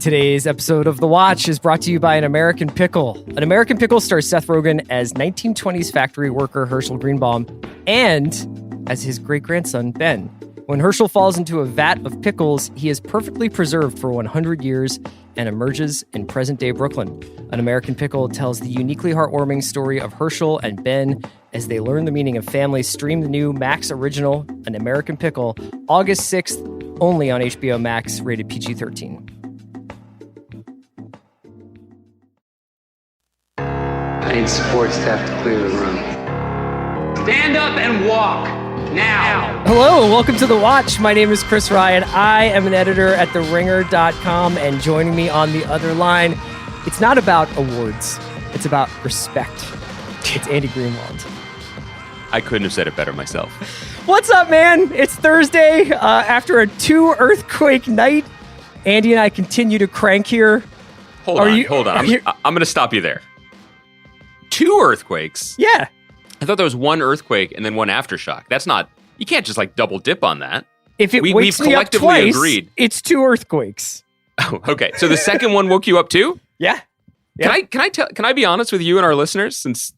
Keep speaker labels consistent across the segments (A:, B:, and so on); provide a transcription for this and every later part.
A: Today's episode of The Watch is brought to you by An American Pickle. An American Pickle stars Seth Rogen as 1920s factory worker Herschel Greenbaum and as his great-grandson, Ben. When Herschel falls into a vat of pickles, he is perfectly preserved for 100 years and emerges in present-day Brooklyn. An American Pickle tells the uniquely heartwarming story of Herschel and Ben as they learn the meaning of family. Stream the new Max original, An American Pickle, August 6th, only on HBO Max, rated PG-13.
B: I need support staff to clear the room.
C: Stand up and walk, now.
A: Hello and welcome to The Watch. My name is Chris Ryan. I am an editor at TheRinger.com, and joining me on the other line, it's not about awards, it's about respect. It's Andy Greenwald.
D: I couldn't have said it better myself.
A: What's up, man? It's Thursday. After a 2-earthquake night, Andy and I continue to crank here.
D: Hold on. I'm going to stop you there. 2 earthquakes?
A: Yeah.
D: I thought there was 1 earthquake and then 1 aftershock. That's not, you can't just like double dip on that.
A: If it wakes me up twice, it's 2 earthquakes.
D: Oh, okay. So the second one woke you up too?
A: Yeah.
D: Can I be honest with you and our listeners? Since,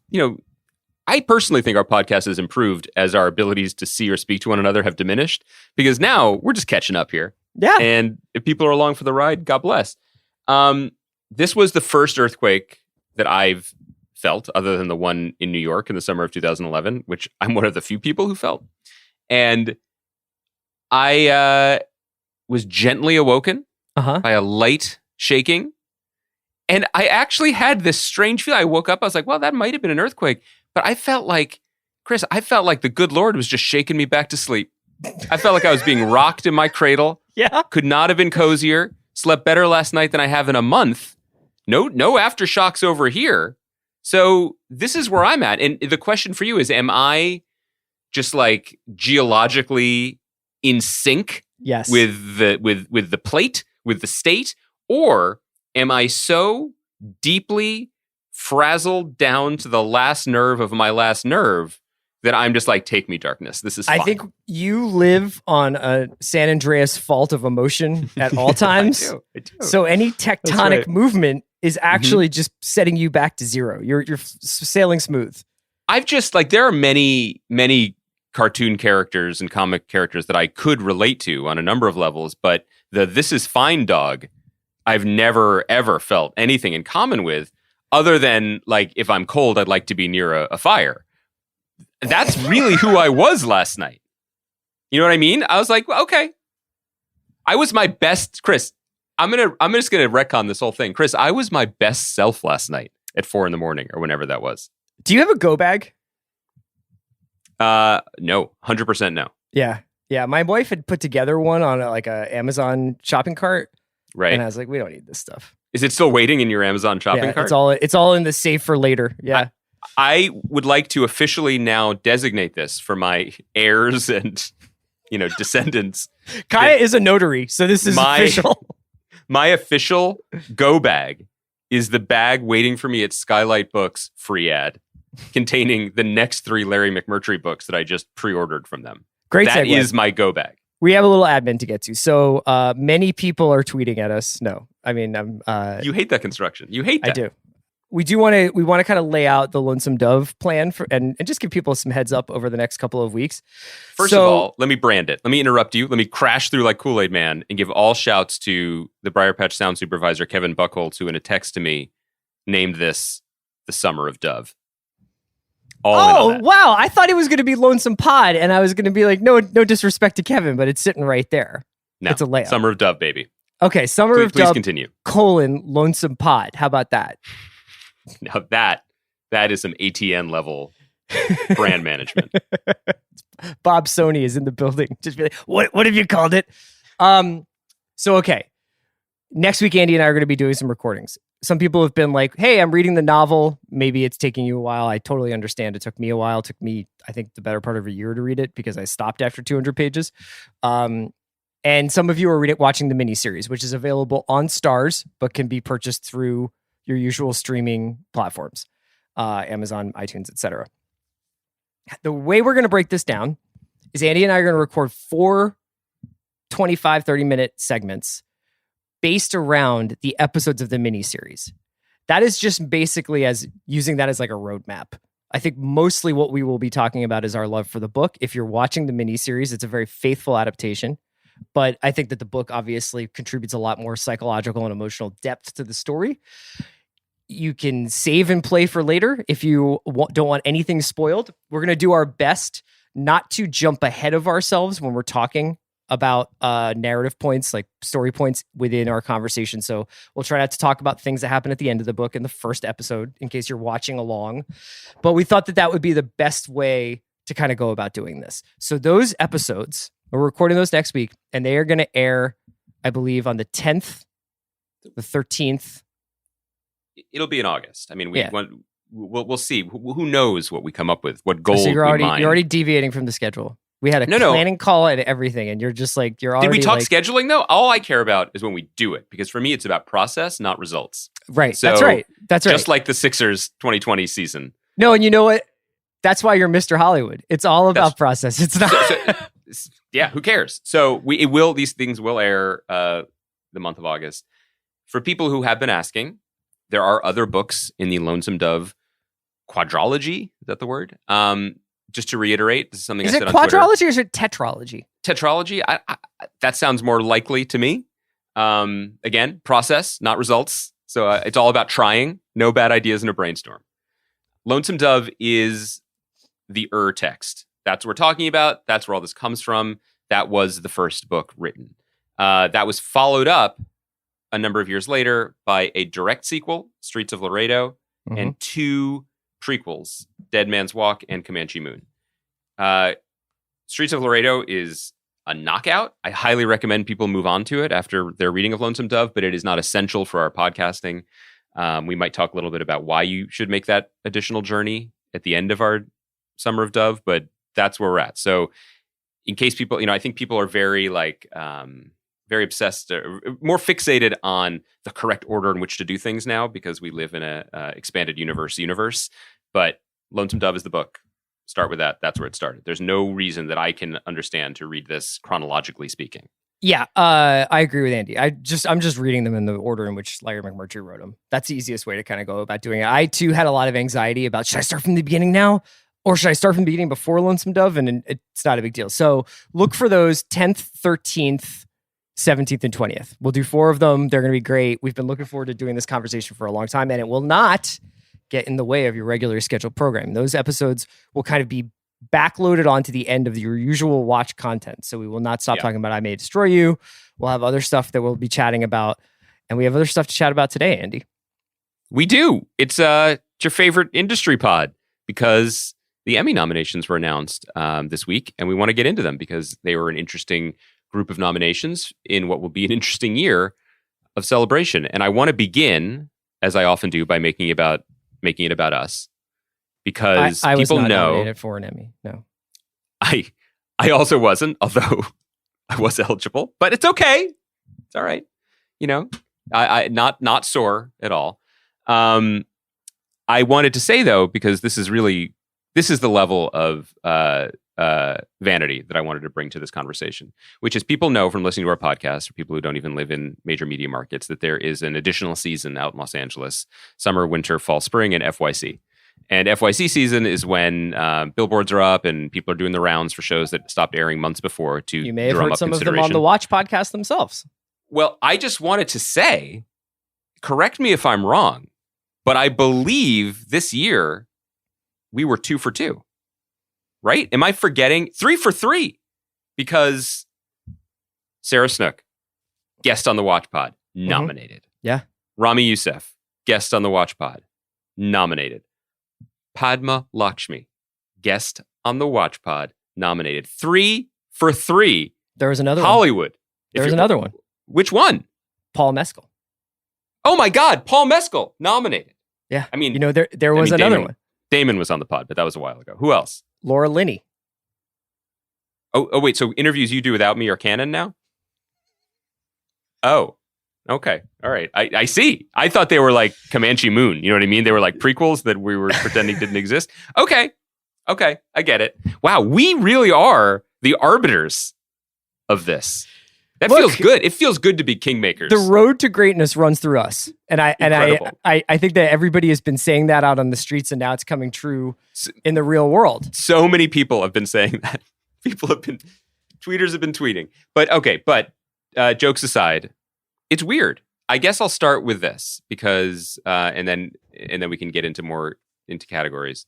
D: I personally think our podcast has improved as our abilities to see or speak to one another have diminished, because now we're just catching up here.
A: Yeah.
D: And if people are along for the ride, God bless. This was the first earthquake that I've felt, other than the one in New York in the summer of 2011, which I'm one of the few people who felt. And I was gently awoken by a light shaking. And I actually had this strange feeling. I woke up, I was like, well, that might have been an earthquake. But I felt like, Chris, the good Lord was just shaking me back to sleep. I felt like I was being rocked in my cradle.
A: Yeah.
D: Could not have been cozier. Slept better last night than I have in a month. No aftershocks over here. So this is where I'm at. And the question for you is, am I just like geologically in sync
A: yes.
D: with the plate, with the state? Or am I so deeply frazzled down to the last nerve of my last nerve that I'm just like, take me, darkness. This is fine.
A: I think you live on a San Andreas fault of emotion at all times.
D: I do.
A: So any tectonic movement is actually just setting you back to zero. You're sailing smooth.
D: I've just there are many cartoon characters and comic characters that I could relate to on a number of levels, but the "this is fine" dog, I've never ever felt anything in common with, other than if I'm cold, I'd like to be near a fire. That's really who I was last night. You know what I mean? I was like, well, okay. I was my best, Chris. I'm just gonna retcon this whole thing. Chris, I was my best self last night at 4 a.m. or whenever that was.
A: Do you have a go bag?
D: No, 100% no.
A: Yeah. My wife had put together one on a Amazon shopping cart,
D: right?
A: And I was like, we don't need this stuff.
D: Is it still waiting in your Amazon shopping cart?
A: It's all in the safe for later. Yeah.
D: I would like to officially now designate this for my heirs and descendants.
A: Kaya is a notary, so this is official.
D: My official go bag is the bag waiting for me at Skylight Books, free ad, containing the next 3 Larry McMurtry books that I just pre-ordered from them.
A: Great
D: That
A: segue.
D: is my go bag.
A: We have a little admin to get to. So many people are tweeting at us. No, I mean,
D: you hate that construction. You hate that.
A: I do. We want to kind of lay out the Lonesome Dove plan and just give people some heads up over the next couple of weeks.
D: First of all, let me brand it. Let me interrupt you. Let me crash through like Kool-Aid Man and give all shouts to the Briar Patch sound supervisor, Kevin Buchholz, who in a text to me named this the Summer of Dove.
A: Wow. I thought it was going to be Lonesome Pod, and I was going to be like, no disrespect to Kevin, but it's sitting right there.
D: No,
A: it's a layup.
D: Summer of Dove, baby.
A: Okay, Summer of Dove.
D: Please continue.
A: Lonesome Pod. How about that?
D: Now that is some ATN level brand management.
A: Bob Sony is in the building. Just be like, what have you called it? Okay. Next week, Andy and I are going to be doing some recordings. Some people have been like, hey, I'm reading the novel. Maybe it's taking you a while. I totally understand. It took me a while. It took me, I think, the better part of a year to read it because I stopped after 200 pages. And some of you are watching the miniseries, which is available on Stars, but can be purchased through your usual streaming platforms, Amazon, iTunes, etc. The way we're going to break this down is Andy and I are going to record 4 25, 30-minute segments based around the episodes of the miniseries. That is just basically as using that as like a roadmap. I think mostly what we will be talking about is our love for the book. If you're watching the miniseries, it's a very faithful adaptation. But I think that the book obviously contributes a lot more psychological and emotional depth to the story. You can save and play for later if you don't want anything spoiled. We're going to do our best not to jump ahead of ourselves when we're talking about narrative points, like story points within our conversation. So we'll try not to talk about things that happen at the end of the book in the first episode in case you're watching along. But we thought that that would be the best way to kind of go about doing this. So those episodes, we're recording those next week, and they are going to air, I believe, on the 10th, the 13th.
D: It'll be in August. I mean, we'll see. Who knows what we come up with? What goal
A: you're
D: we mine.
A: You're already deviating from the schedule. We had a planning call and everything, and you're just like, you're already.
D: Did we talk
A: like,
D: scheduling though? All I care about is when we do it, because for me, it's about process, not results.
A: Right.
D: So,
A: that's right. That's right.
D: Just like the Sixers 2020 season.
A: No, and you know what? That's why you're Mr. Hollywood. It's all about process. It's not.
D: Yeah. Who cares? So these things will air the month of August. For people who have been asking, there are other books in the Lonesome Dove quadrology. Is that the word? Just to reiterate, this is something I said on Twitter.
A: Is it quadrology or is it tetralogy?
D: Tetralogy? That sounds more likely to me. Again, process, not results. So it's all about trying. No bad ideas in a brainstorm. Lonesome Dove is the text. That's what we're talking about. That's where all this comes from. That was the first book written. That was followed up a number of years later by a direct sequel, Streets of Laredo, and 2 prequels, Dead Man's Walk and Comanche Moon. Streets of Laredo is a knockout. I highly recommend people move on to it after their reading of Lonesome Dove, but it is not essential for our podcasting. We might talk a little bit about why you should make that additional journey at the end of our Summer of Dove, but that's where we're at. So in case people, I think people are very very obsessed, more fixated on the correct order in which to do things now because we live in a expanded universe. But Lonesome Dove is the book. Start with that. That's where it started. There's no reason that I can understand to read this chronologically speaking.
A: Yeah, I agree with Andy. I'm just reading them in the order in which Larry McMurtry wrote them. That's the easiest way to kind of go about doing it. I too had a lot of anxiety about, should I start from the beginning now? Or should I start from the beginning before Lonesome Dove? And it's not a big deal. So look for those 10th, 13th, 17th, and 20th. We'll do 4 of them. They're going to be great. We've been looking forward to doing this conversation for a long time, and it will not get in the way of your regular scheduled program. Those episodes will kind of be backloaded onto the end of your usual watch content. So we will not stop talking about I May Destroy You. We'll have other stuff that we'll be chatting about, and we have other stuff to chat about today, Andy.
D: We do. It's your favorite industry pod because the Emmy nominations were announced this week, and we want to get into them because they were an interesting group of nominations in what will be an interesting year of celebration. And I want to begin, as I often do, by making it about us, because
A: I
D: people
A: was not
D: know
A: nominated for an Emmy. No,
D: I also wasn't, although I was eligible. But it's okay. It's all right. I not sore at all. I wanted to say though, because this is the level of vanity that I wanted to bring to this conversation, which is people know from listening to our podcast, or people who don't even live in major media markets, that there is an additional season out in Los Angeles, summer, winter, fall, spring, and FYC. And FYC season is when billboards are up and people are doing the rounds for shows that stopped airing months before to
A: you may have
D: drum
A: heard
D: up
A: some of them on the Watch podcast themselves.
D: Well, I just wanted to say, correct me if I'm wrong, but I believe this year we were 2 for 2. Right? Am I forgetting? 3 for 3. Because Sarah Snook, guest on the Watch Pod, nominated.
A: Yeah.
D: Rami Youssef, guest on the Watch Pod, nominated. Padma Lakshmi, guest on the Watch Pod, nominated. 3 for 3.
A: There was another
D: Hollywood.
A: one. There was another one.
D: Which one?
A: Paul Mescal.
D: Oh my God, Paul Mescal, nominated.
A: Yeah.
D: I mean,
A: there was another one.
D: Damon was on the pod, but that was a while ago. Who else?
A: Laura Linney.
D: Oh, wait. So interviews you do without me are canon now? Oh, okay. All right. I see. I thought they were like Comanche Moon. You know what I mean? They were like prequels that we were pretending didn't exist. Okay. I get it. Wow. We really are the arbiters of this. That
A: Look,
D: feels good. It feels good to be kingmakers.
A: The road to greatness runs through us. And
D: Incredible.
A: I think that everybody has been saying that out on the streets, and now it's coming true in the real world.
D: So many people have been saying that. Tweeters have been tweeting. But jokes aside, it's weird. I guess I'll start with this because, and then we can get into categories.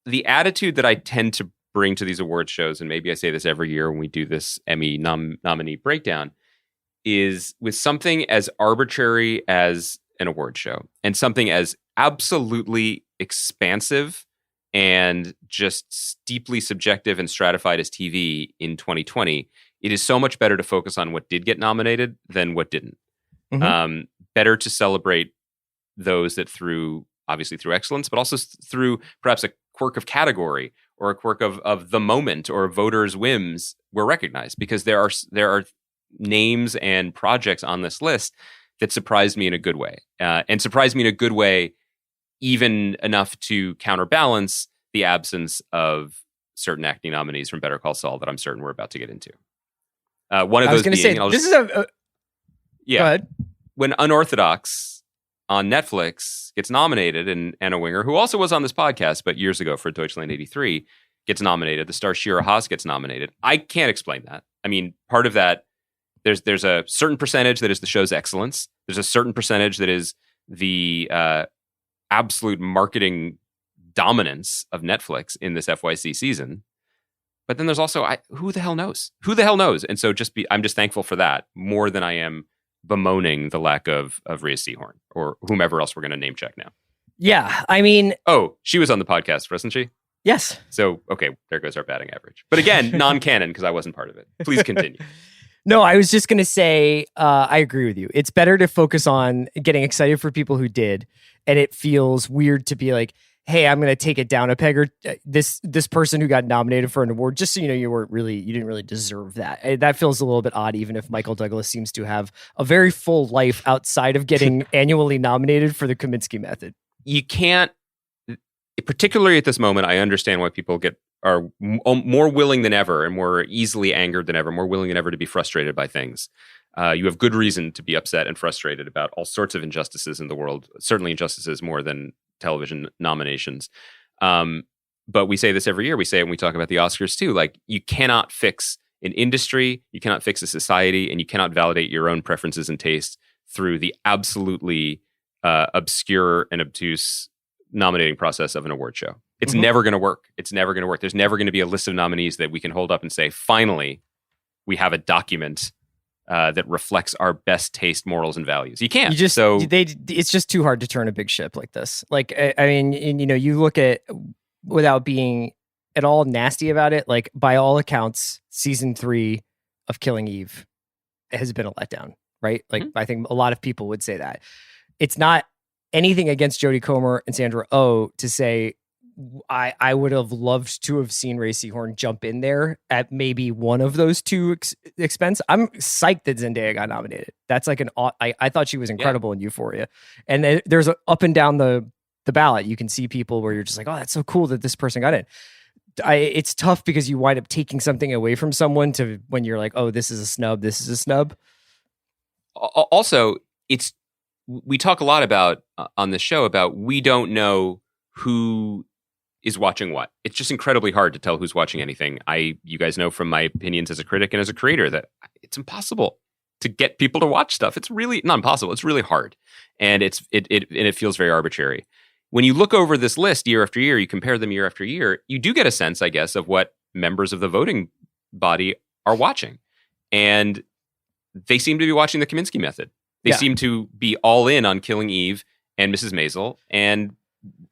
D: The attitude that I tend to bring to these award shows, and maybe I say this every year when we do this Emmy nominee breakdown, is with something as arbitrary as an award show and something as absolutely expansive and just deeply subjective and stratified as TV in 2020, it is so much better to focus on what did get nominated than what didn't.
A: Mm-hmm.
D: Better to celebrate those that obviously through excellence, but also through perhaps a quirk of category or a quirk of the moment or voters' whims were recognized, because there are names and projects on this list that surprised me in a good way, and surprised me in a good way even enough to counterbalance the absence of certain acting nominees from Better Call Saul that I'm certain we're about to get into. One of
A: I was
D: those
A: going to
D: being,
A: say, this is a
D: yeah.
A: Go ahead.
D: When Unorthodox on Netflix gets nominated, and Anna Winger, who also was on this podcast, but years ago for Deutschland 83, gets nominated. The star Shira Haas gets nominated. I can't explain that. I mean, part of that, there's a certain percentage that is the show's excellence. There's a certain percentage that is the absolute marketing dominance of Netflix in this FYC season. But then there's also, who the hell knows? Who the hell knows? And so I'm just thankful for that more than I am bemoaning the lack of Rhea Seehorn or whomever else we're going to name check now.
A: Yeah, I mean...
D: Oh, she was on the podcast, wasn't she?
A: Yes.
D: So, okay, there goes our batting average. But again, non-canon because I wasn't part of it. Please continue.
A: No, I was just going to say, I agree with you. It's better to focus on getting excited for people who did. And it feels weird to be like, hey, I'm going to take it down a peg, or this person who got nominated for an award, just so you know, you didn't really deserve that. That feels a little bit odd, even if Michael Douglas seems to have a very full life outside of getting annually nominated for the Kominsky method.
D: You can't, particularly at this moment, I understand why people are more willing than ever and more easily angered than ever, more willing than ever to be frustrated by things. You have good reason to be upset and frustrated about all sorts of injustices in the world, certainly injustices more than television nominations. But we say this every year. We say it when we talk about the Oscars too. Like, you cannot fix an industry, you cannot fix a society, and you cannot validate your own preferences and tastes through the absolutely obscure and obtuse nominating process of an award show. It's never going to work. It's never going to work. There's never going to be a list of nominees that we can hold up and say, finally, we have a document that reflects our best taste, morals, and values. You can't.
A: It's just too hard to turn a big ship like this. Like, I mean, you look at, without being at all nasty about it, like, by all accounts, season 3 of Killing Eve has been a letdown, right? Like, I think a lot of people would say that. It's not anything against Jodie Comer and Sandra Oh to say, I would have loved to have seen Rhea Seehorn jump in there at maybe one of those two expense. I'm psyched that Zendaya got nominated. That's like I thought she was incredible in Euphoria. And there's up and down the ballot, you can see people where you're just like, oh, that's so cool that this person got in. It's tough because you wind up taking something away from someone to when you're like, oh, this is a snub. This is a snub.
D: Also, we talk a lot about on the show about we don't know who is watching what. It's just incredibly hard to tell who's watching anything. You guys know from my opinions as a critic and as a creator that it's impossible to get people to watch stuff. It's really not impossible. It's really hard, and it feels very arbitrary. When you look over this list year after year, you compare them year after year, you do get a sense, I guess, of what members of the voting body are watching, and they seem to be watching the Kominsky method. They seem to be all in on Killing Eve and Mrs. Maisel, and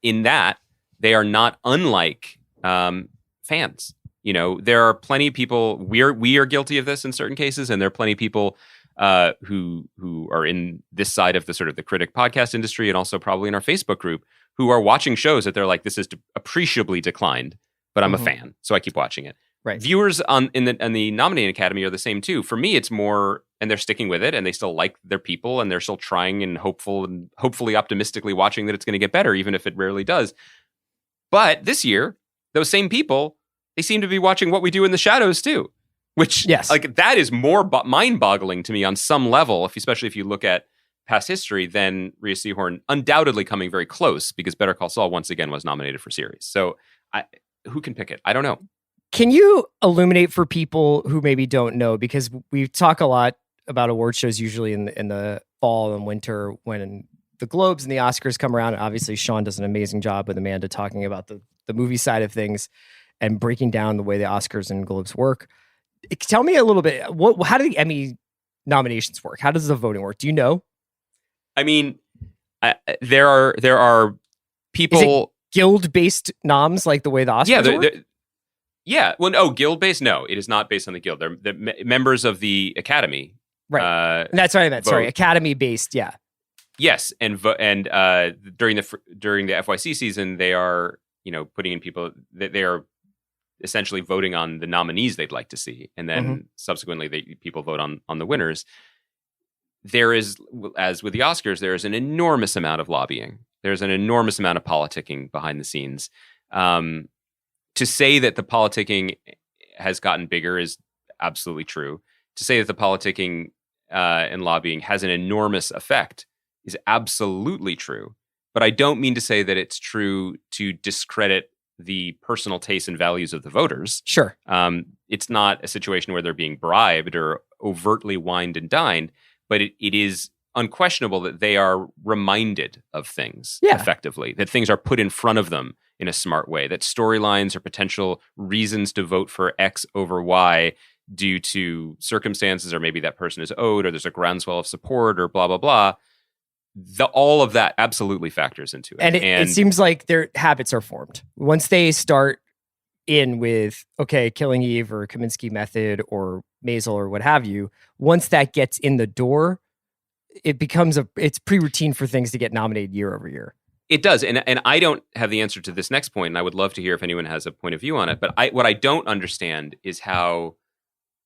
D: in that, they are not unlike fans. You know, there are plenty of people. We are guilty of this in certain cases, and there are plenty of people who are in this side of the sort of the critic podcast industry, and also probably in our Facebook group, who are watching shows that they're like, this is appreciably declined, but I'm a fan, so I keep watching it.
A: Right.
D: Viewers in the nominating academy are the same too. For me, it's more, and they're sticking with it, and they still like their people, and they're still trying and hopefully optimistically watching that it's going to get better, even if it rarely does. But this year, those same people, they seem to be watching What We Do in the Shadows too, which
A: Yes.
D: like that is more mind-boggling to me on some level, especially if you look at past history, than Rhea Seehorn undoubtedly coming very close, because Better Call Saul once again was nominated for series. So who can pick it? I don't know.
A: Can you illuminate for people who maybe don't know, because we talk a lot about award shows usually in the fall and winter when the Globes and the Oscars come around. And obviously Sean does an amazing job with Amanda talking about the movie side of things and breaking down the way the Oscars and Globes work. Tell me a little bit, how do the Emmy nominations work? How does the voting work? Do you know?
D: I mean, there are people
A: guild-based noms like the way the Oscars work?
D: Yeah. Well, no, guild-based? No, it is not based on the guild. They're members of the Academy.
A: Right. That's what I meant. Vote. Sorry, Academy-based. Yeah.
D: Yes, and during the FYC season, they are putting in people that they are essentially voting on the nominees they'd like to see, and then subsequently people vote on the winners. There is, as with the Oscars, there is an enormous amount of lobbying. There's an enormous amount of politicking behind the scenes. To say that the politicking has gotten bigger is absolutely true. To say that the politicking and lobbying has an enormous effect is absolutely true. But I don't mean to say that it's true to discredit the personal tastes and values of the voters.
A: Sure.
D: It's not a situation where they're being bribed or overtly wined and dined, but it is unquestionable that they are reminded of things effectively, that things are put in front of them in a smart way, that storylines or potential reasons to vote for X over Y due to circumstances, or maybe that person is owed, or there's a groundswell of support, or blah, blah, blah. All of that absolutely factors into it.
A: And it seems like their habits are formed. Once they start in with, okay, Killing Eve or Kaminsky Method or Maisel or what have you, once that gets in the door, it becomes it's pre-routine for things to get nominated year over year.
D: It does. And I don't have the answer to this next point, and I would love to hear if anyone has a point of view on it. But what I don't understand is how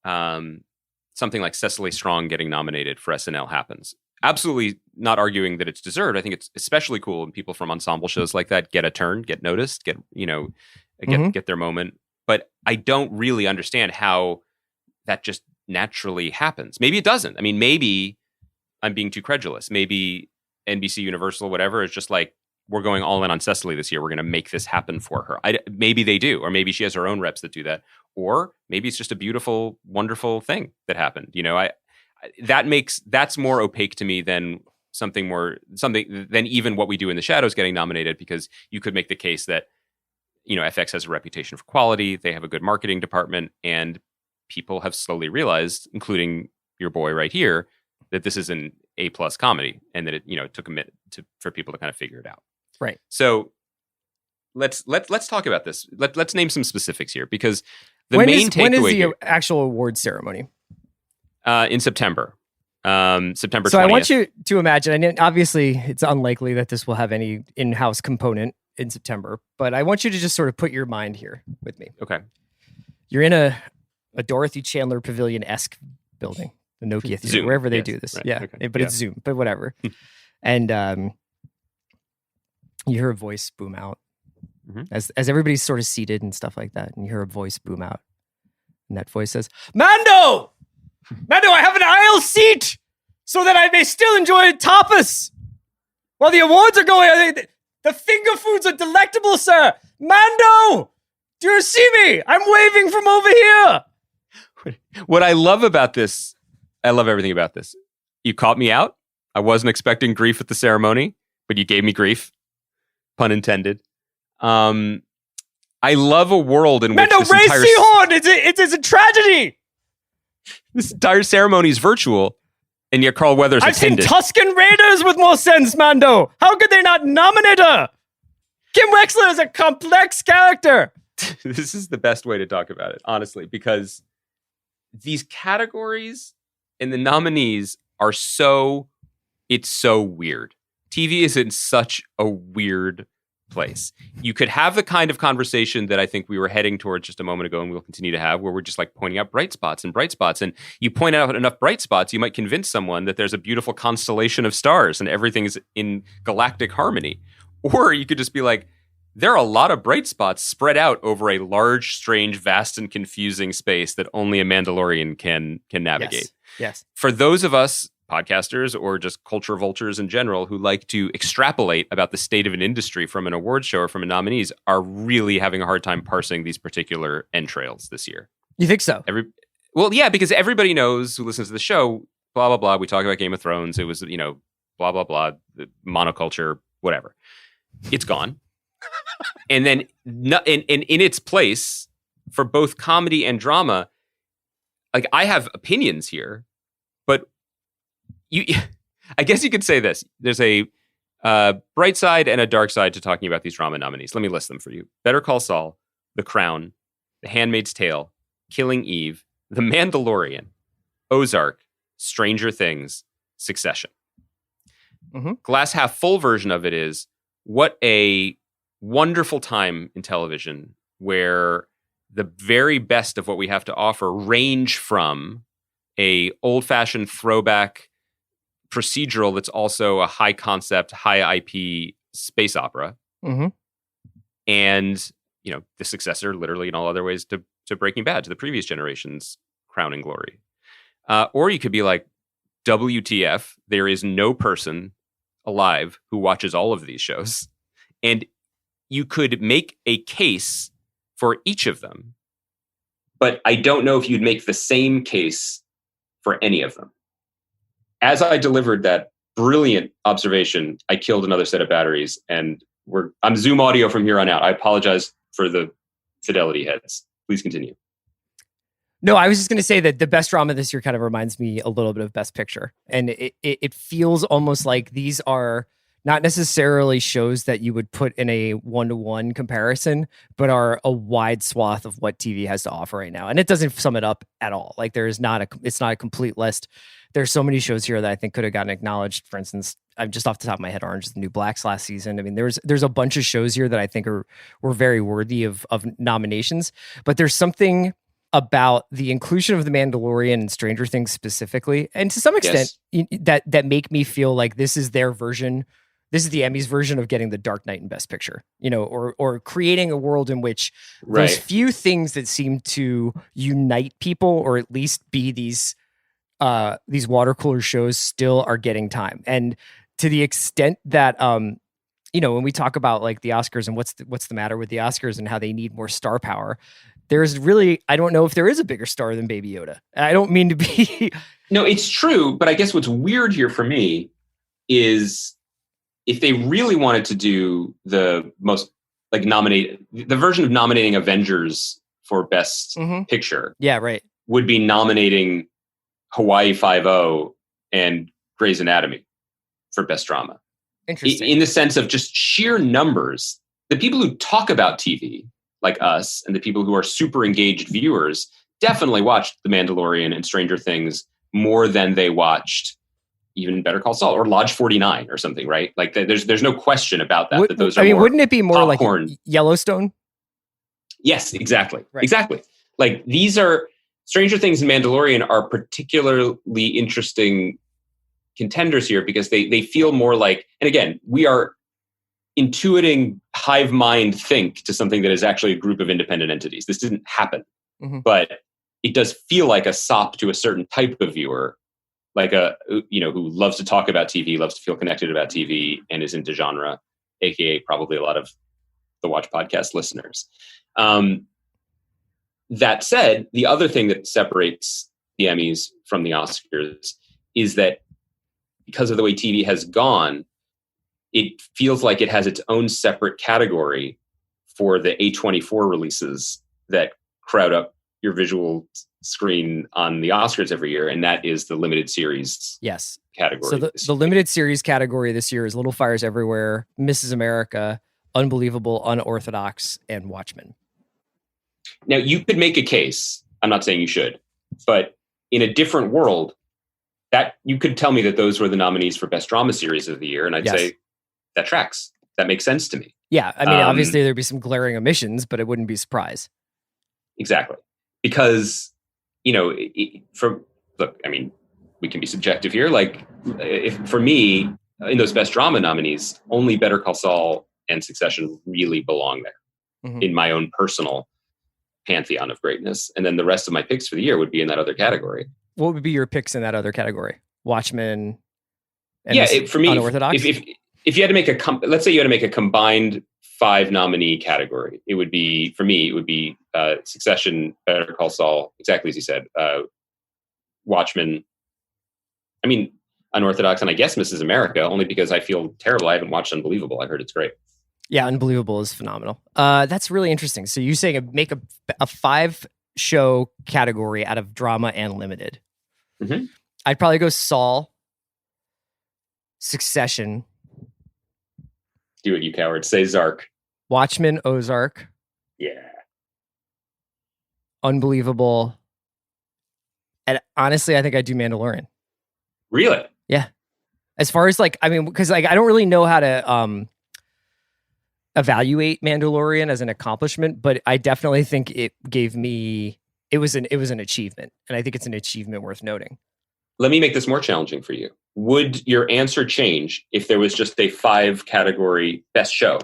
D: something like Cecily Strong getting nominated for SNL happens. Absolutely not arguing that it's deserved. I think it's especially cool when people from ensemble shows like that get a turn, get noticed, get their moment. But I don't really understand how that just naturally happens. Maybe it doesn't. I mean, maybe I'm being too credulous. Maybe NBC, Universal, whatever, is just like, we're going all in on Cecily this year. We're going to make this happen for her. Maybe they do, or maybe she has her own reps that do that, or maybe it's just a beautiful, wonderful thing that happened. That's more opaque to me than something than even what we do in the shadows getting nominated, because you could make the case that FX has a reputation for quality. They have a good marketing department, and people have slowly realized, including your boy right here, that this is an A+ comedy, and that it took a minute for people to kind of figure it out.
A: Right.
D: So let's talk about this. Let's name some specifics here, because
A: when is the actual award ceremony?
D: In September. September 20th.
A: So I want you to imagine, and obviously it's unlikely that this will have any in-house component in September, but I want you to just sort of put your mind here with me.
D: Okay.
A: You're in a Dorothy Chandler Pavilion-esque building, the Nokia Theater,
D: Zoom,
A: wherever they
D: yes,
A: do this.
D: right,
A: Yeah,
D: okay,
A: but it's Zoom, but whatever. And you hear a voice boom out as everybody's sort of seated and stuff like that, and you hear a voice boom out, and that voice says, Mando, I have an aisle seat so that I may still enjoy tapas while the awards are going. The finger foods are delectable, sir. Mando, do you see me? I'm waving from over here.
D: What I love about this, I love everything about this. You caught me out. I wasn't expecting grief at the ceremony, but you gave me grief. Pun intended. I love a world in which
A: Mando, Ray Seahorn, it's a tragedy.
D: This entire ceremony is virtual, and yet Carl Weathers attended.
A: I've seen Tusken Raiders with more sense, Mando. How could they not nominate her? Kim Wexler is a complex character.
D: This is the best way to talk about it, honestly, because these categories and the nominees are it's so weird. TV is in such a weird place. You could have the kind of conversation that I think we were heading towards just a moment ago, and we'll continue to have, where we're just like pointing out bright spots. And you point out enough bright spots, you might convince someone that there's a beautiful constellation of stars and everything's in galactic harmony. Or you could just be like, there are a lot of bright spots spread out over a large, strange, vast, and confusing space that only a Mandalorian can navigate.
A: Yes.
D: For those of us podcasters or just culture vultures in general who like to extrapolate about the state of an industry from an award show or from a nominees are really having a hard time parsing these particular entrails this year.
A: You think so?
D: Well, yeah, because everybody knows who listens to the show, blah, blah, blah. We talk about Game of Thrones. It was, blah, blah, blah, the monoculture, whatever. It's gone. And then in its place, for both comedy and drama, like I have opinions here, but I guess you could say this. There's a bright side and a dark side to talking about these drama nominees. Let me list them for you. Better Call Saul, The Crown, The Handmaid's Tale, Killing Eve, The Mandalorian, Ozark, Stranger Things, Succession.
A: Mm-hmm.
D: Glass half full version of it is, what a wonderful time in television where the very best of what we have to offer range from a old-fashioned throwback procedural that's also a high concept, high IP space opera.
A: Mm-hmm.
D: And, the successor literally in all other ways to Breaking Bad, to the previous generation's crowning glory. Or you could be like, WTF, there is no person alive who watches all of these shows. And you could make a case for each of them. But I don't know if you'd make the same case for any of them. As I delivered that brilliant observation, I killed another set of batteries, and I'm Zoom audio from here on out. I apologize for the fidelity heads. Please continue.
A: No, I was just going to say that the best drama this year kind of reminds me a little bit of Best Picture. And it feels almost like these are not necessarily shows that you would put in a one-to-one comparison, but are a wide swath of what TV has to offer right now. And it doesn't sum it up at all. Like it's not a complete list. There's so many shows here that I think could have gotten acknowledged. For instance, I'm just off the top of my head, Orange is the New Blacks last season. I mean, there's a bunch of shows here that I think were very worthy of nominations, but there's something about the inclusion of The Mandalorian and Stranger Things specifically, and to some extent, that make me feel like this is their version. This is the Emmys version of getting the Dark Knight in Best Picture, or creating a world in which those few things that seem to unite people, or at least be these water cooler shows, still are getting time. And to the extent that, when we talk about like the Oscars and what's the matter with the Oscars and how they need more star power, there's really, I don't know if there is a bigger star than Baby Yoda. I don't mean to be.
D: No, it's true. But I guess what's weird here for me is, if they really wanted to do the most, like, nominate the version of nominating Avengers for Best Picture,
A: right,
D: would be nominating Hawaii Five-0 and Grey's Anatomy for Best Drama.
A: Interesting.
D: In the sense of just sheer numbers, the people who talk about TV, like us, and the people who are super engaged viewers, definitely watched The Mandalorian and Stranger Things more than they watched even Better Call Saul or Lodge 49 or something, right? Like there's no question about that. That those are
A: wouldn't it be more
D: popcorn.
A: Like Yellowstone?
D: Yes, exactly.
A: Right.
D: Exactly. Like these are Stranger Things and Mandalorian are particularly interesting contenders here because they feel more like, and again, we are intuiting hive mind think to something that is actually a group of independent entities. This didn't happen, but it does feel like a sop to a certain type of viewer, like who loves to talk about TV, loves to feel connected about TV, and is into genre, aka probably a lot of the Watch Podcast listeners. That said, the other thing that separates the Emmys from the Oscars is that because of the way TV has gone, it feels like it has its own separate category for the A24 releases that crowd up your visual screen on the Oscars every year, and that is the limited series category.
A: So the limited series category this year is Little Fires Everywhere, Mrs. America, Unbelievable, Unorthodox, and Watchmen.
D: Now, you could make a case, I'm not saying you should, but in a different world, that you could tell me that those were the nominees for Best Drama Series of the year, and I'd say that tracks. That makes sense to me.
A: Yeah, I mean, obviously there'd be some glaring omissions, but it wouldn't be a surprise.
D: Exactly. Because, look, I mean, we can be subjective here. Like, for me, in those Best Drama nominees, only Better Call Saul and Succession really belong there in my own personal pantheon of greatness. And then the rest of my picks for the year would be in that other category.
A: What would be your picks in that other category? Watchmen.
D: And for me,
A: unorthodox.
D: If you had to make let's say you had to make a combined 5 nominee category, it would be, for me, it would be Succession, Better Call Saul, exactly as you said, Watchmen. I mean, Unorthodox, and I guess Mrs. America, only because I feel terrible. I haven't watched Unbelievable. I heard it's great.
A: Yeah, Unbelievable is phenomenal. That's really interesting. So you saying make a 5-show category out of drama and limited.
D: Mm-hmm.
A: I'd probably go Saul, Succession.
D: Do it, you coward. Say Zark.
A: Watchmen, Ozark.
D: Yeah.
A: Unbelievable. And honestly, I think I'd do Mandalorian.
D: Really?
A: Yeah. As far as because I don't really know how to evaluate Mandalorian as an accomplishment, but I definitely think it was an achievement, and I think it's an achievement worth noting.
D: Let me make this more challenging for you. Would your answer change if there was just a 5-category best show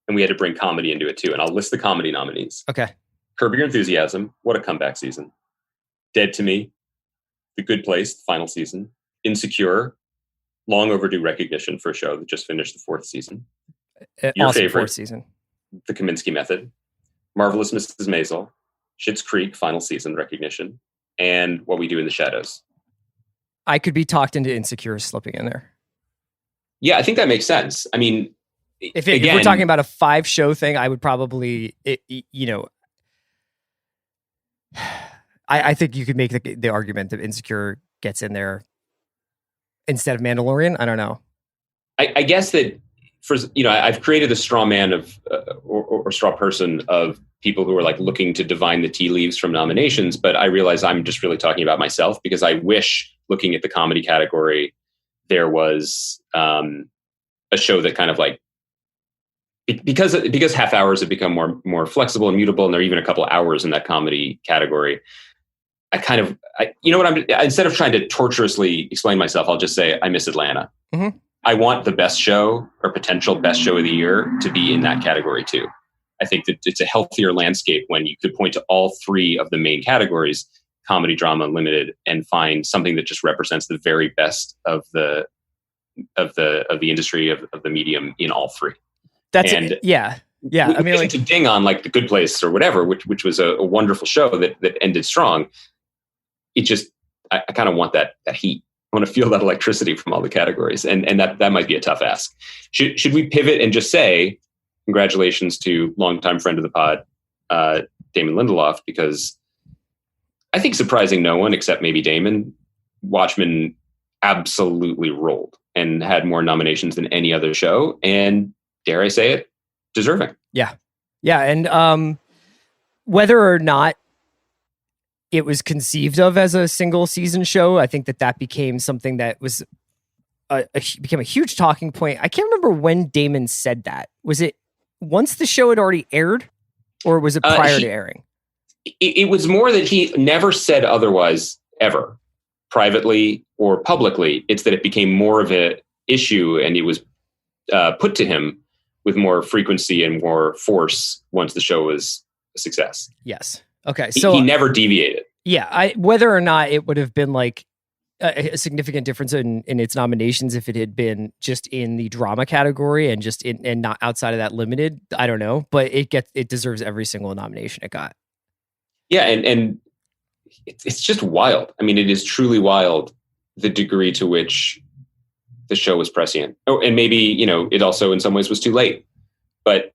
D: and we had to bring comedy into it too? And I'll list the comedy nominees.
A: Okay.
D: Curb Your Enthusiasm. What a comeback season. Dead to Me. The Good Place, the final season. Insecure. Long overdue recognition for a show that just finished the 4th season. Your
A: Awesome
D: favorite,
A: 4th season.
D: The Kaminsky Method. Marvelous Mrs. Maisel. Schitt's Creek, final season recognition. And What We Do in the Shadows.
A: I could be talked into Insecure slipping in there. Yeah,
D: I think that makes sense. I mean,
A: if we're talking about a 5-show thing, I would probably, I think you could make the argument that Insecure gets in there instead of Mandalorian. I don't know.
D: I guess that I've created a straw man of or straw person of people who are like looking to divine the tea leaves from nominations, but I realize I'm just really talking about myself, because I wish, looking at the comedy category, there was a show that kind of like, because half hours have become more flexible and mutable, and there are even a couple of hours in that comedy category. Instead of trying to tortuously explain myself, I'll just say I miss Atlanta.
A: Mm-hmm.
D: I want the best show or potential best show of the year to be in that category too. I think that it's a healthier landscape when you could point to all 3 of the main categories, comedy, drama, and limited, and find something that just represents the very best of the industry of the medium in all 3.
A: Yeah. I mean,
D: to ding on like The Good Place or whatever, which was a wonderful show that ended strong. It just, I kind of want that heat. I want to feel that electricity from all the categories, and that might be a tough ask. Should we pivot and just say congratulations to longtime friend of the pod, Damon Lindelof, because I think, surprising no one except maybe Damon, Watchmen absolutely rolled and had more nominations than any other show, and dare I say it, deserving.
A: Yeah, and whether or not it was conceived of as a single season show, I think that became something that was became a huge talking point. I can't remember when Damon said that. Was it once the show had already aired, or was it prior to airing?
D: It was more that he never said otherwise ever, privately or publicly. It's that it became more of an issue, and it was put to him with more frequency and more force once the show was a success.
A: Yes. Okay. So
D: he never deviated.
A: Yeah. Whether or not it would have been like a significant difference in its nominations if it had been just in the drama category and just and not outside of that limited, I don't know, but it deserves every single nomination it got.
D: Yeah. And it's just wild. I mean, it is truly wild, the degree to which the show was prescient. Oh, and maybe, it also in some ways was too late, but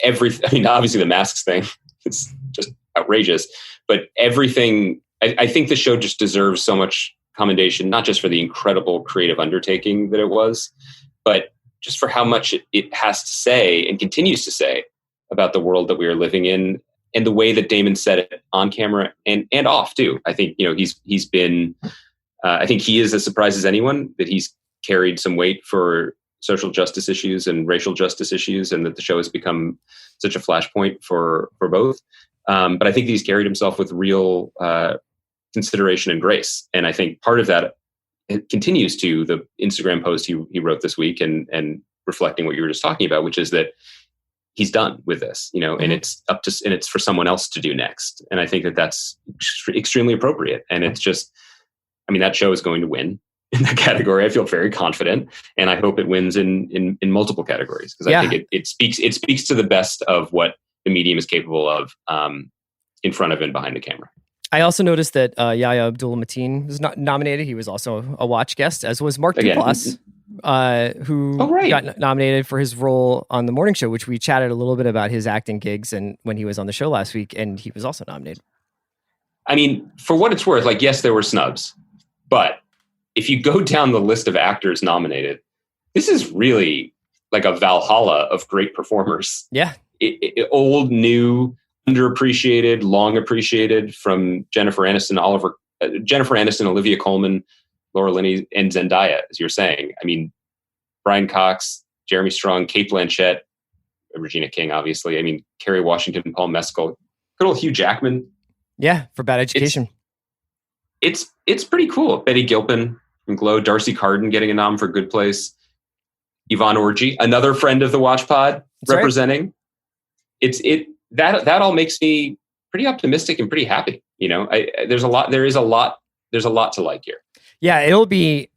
D: obviously the masks thing, it's just outrageous, but everything, I think the show just deserves so much commendation, not just for the incredible creative undertaking that it was, but just for how much it has to say and continues to say about the world that we are living in, and the way that Damon said it on camera and off too. I think, he's been, I think he is as surprised as anyone that he's carried some weight for social justice issues and racial justice issues, and that the show has become such a flashpoint for both. But I think he's carried himself with real consideration and grace. And I think part of that it continues to the Instagram post he wrote this week and reflecting what you were just talking about, which is that he's done with this, and it's and it's for someone else to do next. And I think that that's extremely appropriate. And it's just, that show is going to win in that category. I feel very confident, and I hope it wins in multiple categories, because I think it speaks to the best of what the medium is capable of in front of and behind the camera.
A: I also noticed that Yahya Abdul-Mateen was not nominated. He was also a watch guest, as was Mark Duplass, who got nominated for his role on the morning show, which we chatted a little bit about his acting gigs and when he was on the show last week, and he was also nominated.
D: For what it's worth, yes, there were snubs, but if you go down the list of actors nominated, this is really like a Valhalla of great performers.
A: Yeah.
D: Old, new, underappreciated, long appreciated, from Jennifer Aniston, Olivia Colman, Laura Linney, and Zendaya, as you're saying. Brian Cox, Jeremy Strong, Cate Blanchett, Regina King, obviously. Kerry Washington, Paul Mescal, good old Hugh Jackman.
A: Yeah, for Bad Education.
D: It's pretty cool. Betty Gilpin from Glow, Darcy Carden getting a nom for Good Place, Yvonne Orji, another friend of the Watch Pod, representing. Right. That all makes me pretty optimistic and pretty happy. There's a lot to like here.
A: Yeah, it'll be,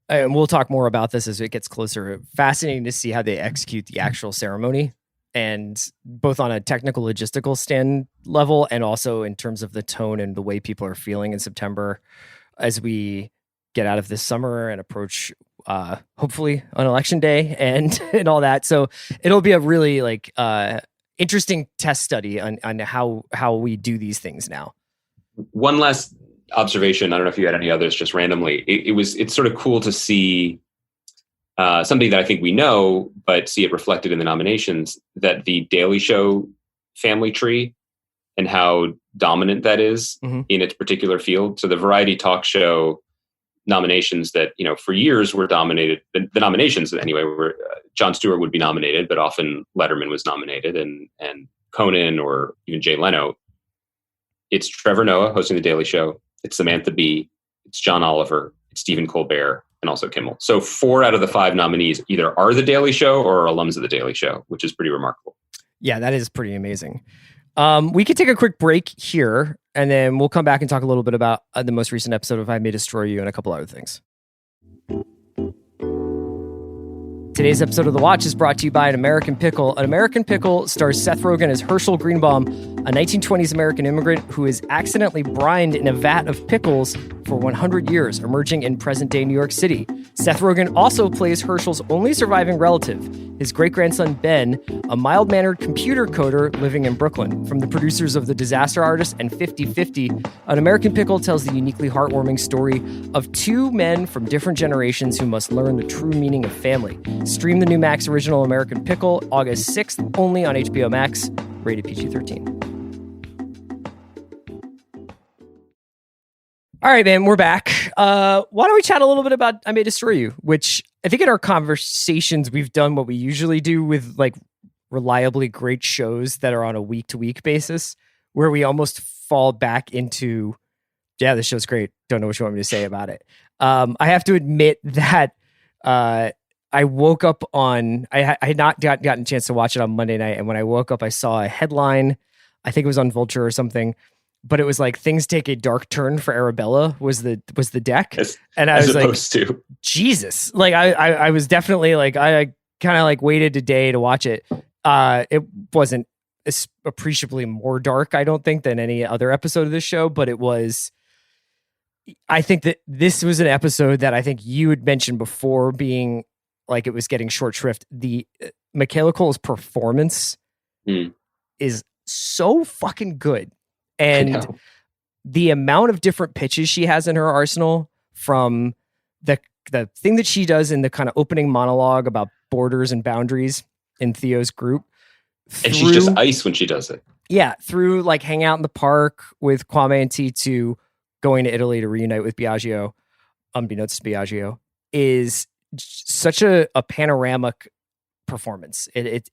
A: and we'll talk more about this as it gets closer. Fascinating to see how they execute the actual ceremony, and both on a technical logistical stand level and also in terms of the tone and the way people are feeling in September as we get out of this summer and approach hopefully on election day and all that. So it'll be a really interesting test study on how we do these things now.
D: One last observation. I don't know if you had any others, just randomly. It's sort of cool to see something that I think we know, but see it reflected in the nominations, that the Daily Show family tree and how dominant that is in its particular field. So the variety talk show nominations that, for years were dominated, the nominations anyway, were Jon Stewart would be nominated, but often Letterman was nominated, and Conan or even Jay Leno. It's Trevor Noah hosting the Daily Show. It's Samantha Bee. It's John Oliver. It's Stephen Colbert, and also Kimmel. So 4 out of the 5 nominees either are the Daily Show or are alums of the Daily Show, which is pretty remarkable.
A: Yeah, that is pretty amazing. We could take a quick break here, and then we'll come back and talk a little bit about the most recent episode of I May Destroy You and a couple other things. Today's episode of The Watch is brought to you by An American Pickle. An American Pickle stars Seth Rogen as Herschel Greenbaum, a 1920s American immigrant who is accidentally brined in a vat of pickles for 100 years, emerging in present-day New York City. Seth Rogen also plays Herschel's only surviving relative, his great-grandson Ben, a mild-mannered computer coder living in Brooklyn. From the producers of The Disaster Artist and 50-50, An American Pickle tells the uniquely heartwarming story of 2 men from different generations who must learn the true meaning of family. Stream the new Max original American Pickle August 6th, only on HBO Max, rated PG-13. All right, man, we're back. Why don't we chat a little bit about I May Destroy You, which I think in our conversations we've done what we usually do with reliably great shows that are on a week-to-week basis, where we almost fall back into, yeah, this show's great. Don't know what you want me to say about it. I have to admit that I woke up on, I had not gotten a chance to watch it on Monday night. And when I woke up, I saw a headline, I think it was on Vulture or something, but it was things take a dark turn for Arabella was the deck. And I was
D: supposed to.
A: Jesus. I was definitely I kind of waited a day to watch it. It wasn't appreciably more dark, I don't think, than any other episode of this show, but it was, I think that this was an episode that I think you had mentioned before being it was getting short shrift. The Michaela Cole's performance is so fucking good. And the amount of different pitches she has in her arsenal, from the thing that she does in the kind of opening monologue about borders and boundaries in Theo's group.
D: And she's just ice when she does it.
A: Yeah. Through hang out in the park with Kwame and T, to going to Italy to reunite with Biagio, unbeknownst to Biagio, is such a panoramic performance. It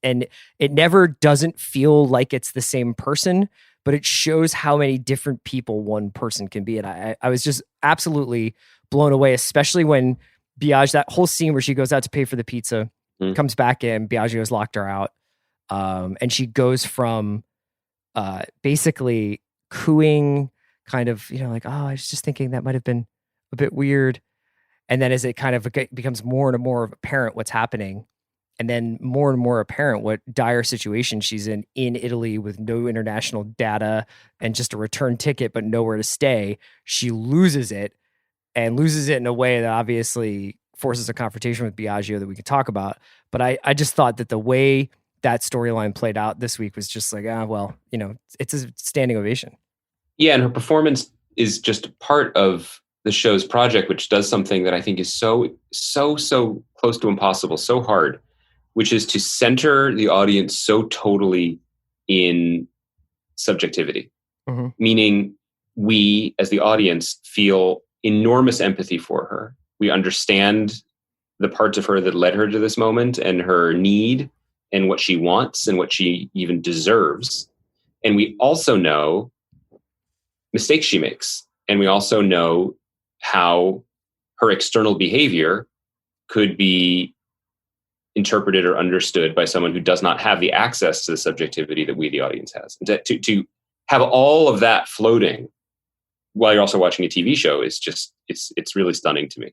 A: never doesn't feel like it's the same person, but it shows how many different people one person can be. And I was just absolutely blown away, especially when Biagio, that whole scene where she goes out to pay for the pizza, comes back in, Biagio's locked her out. And she goes from basically cooing, kind of, like, oh, I was just thinking that might have been a bit weird. And then as it kind of becomes more and more apparent what's happening, and then more and more apparent what dire situation she's in Italy with no international data and just a return ticket, but nowhere to stay, she loses it in a way that obviously forces a confrontation with Biagio that we could talk about. But I just thought that the way that storyline played out this week was just like, it's a standing ovation.
D: Yeah, and her performance is just part of the show's project, which does something that I think is so close to impossible, so hard, which is to center the audience so totally in subjectivity. Mm-hmm. Meaning we, as the audience, feel enormous empathy for her. We understand the parts of her that led her to this moment and her need and what she wants and what she even deserves. And we also know mistakes she makes. And we also know how her external behavior could be interpreted or understood by someone who does not have the access to the subjectivity that we, the audience, has. And to have all of that floating while you're also watching a TV show is just, it's really stunning to me.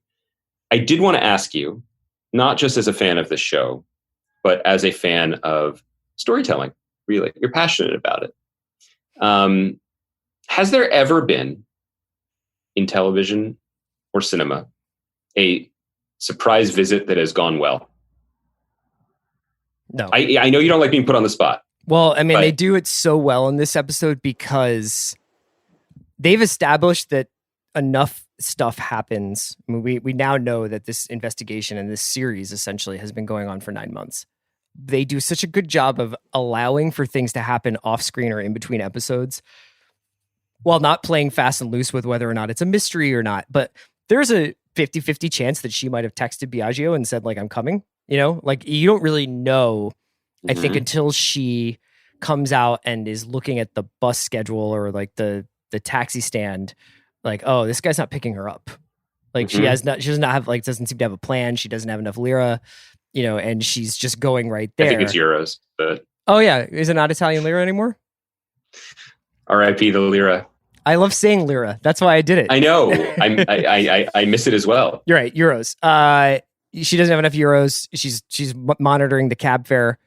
D: I did want to ask you, not just as a fan of the show, but as a fan of storytelling, really. You're passionate about it. Has there ever been in television or cinema a surprise visit that has gone well?
A: No.
D: I know you don't like being put on the spot.
A: Well, I mean, they do it so well in this episode because they've established that enough stuff happens. I mean, we now know that this investigation and this series essentially has been going on for 9 months. They do such a good job of allowing for things to happen off screen or in between episodes while not playing fast and loose with whether or not it's a mystery or not. But there's a 50-50 chance that she might have texted Biagio and said, like, I'm coming. Like, you don't really know, I think, until she comes out and is looking at the bus schedule or like the taxi stand, like, oh, this guy's not picking her up. Like, she doesn't seem to have a plan. She doesn't have enough lira, and she's just going right there.
D: I think it's euros, but.
A: Oh yeah. Is it not Italian lira anymore?
D: R.I.P. the lira.
A: I love saying lira. That's why I did it.
D: I know. I miss it as well.
A: You're right. Euros. She doesn't have enough euros. She's monitoring the cab fare,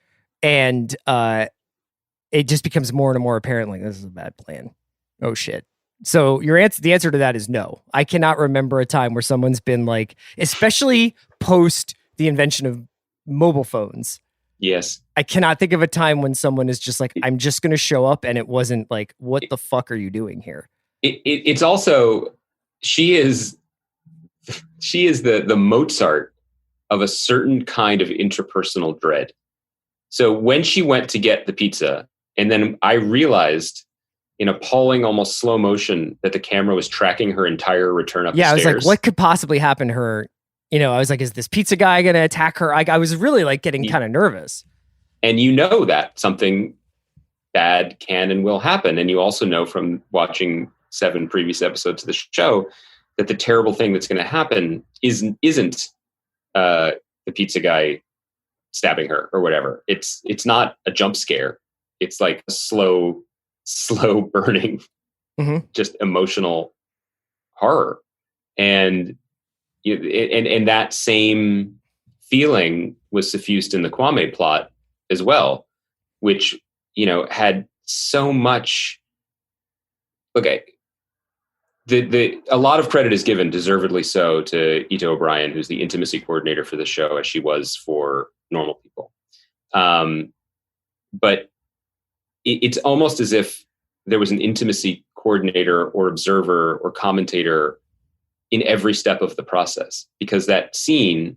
A: and it just becomes more and more apparent, like, this is a bad plan. Oh shit. So the answer to that is no. I cannot remember a time where someone's been like, especially post the invention of mobile phones.
D: Yes.
A: I cannot think of a time when someone is just like, I'm just going to show up, and it wasn't like, what the fuck are you doing here?
D: It's also, she is the Mozart of a certain kind of interpersonal dread. So when she went to get the pizza, and then I realized in appalling, almost slow motion, that the camera was tracking her entire return up the stairs.
A: Yeah, I was like, what could possibly happen to her? I was like, is this pizza guy going to attack her? I was really like getting kind of nervous.
D: And that something bad can and will happen. And you also know from watching 7 previous episodes of the show that the terrible thing that's going to happen isn't the pizza guy stabbing her or whatever. It's not a jump scare. It's like a slow burning, just emotional horror. And that same feeling was suffused in the Kwame plot as well, which, had so much. Okay. A lot of credit is given, deservedly so, to Ito O'Brien, who's the intimacy coordinator for the show, as she was for Normal People. But it's almost as if there was an intimacy coordinator or observer or commentator in every step of the process, because that scene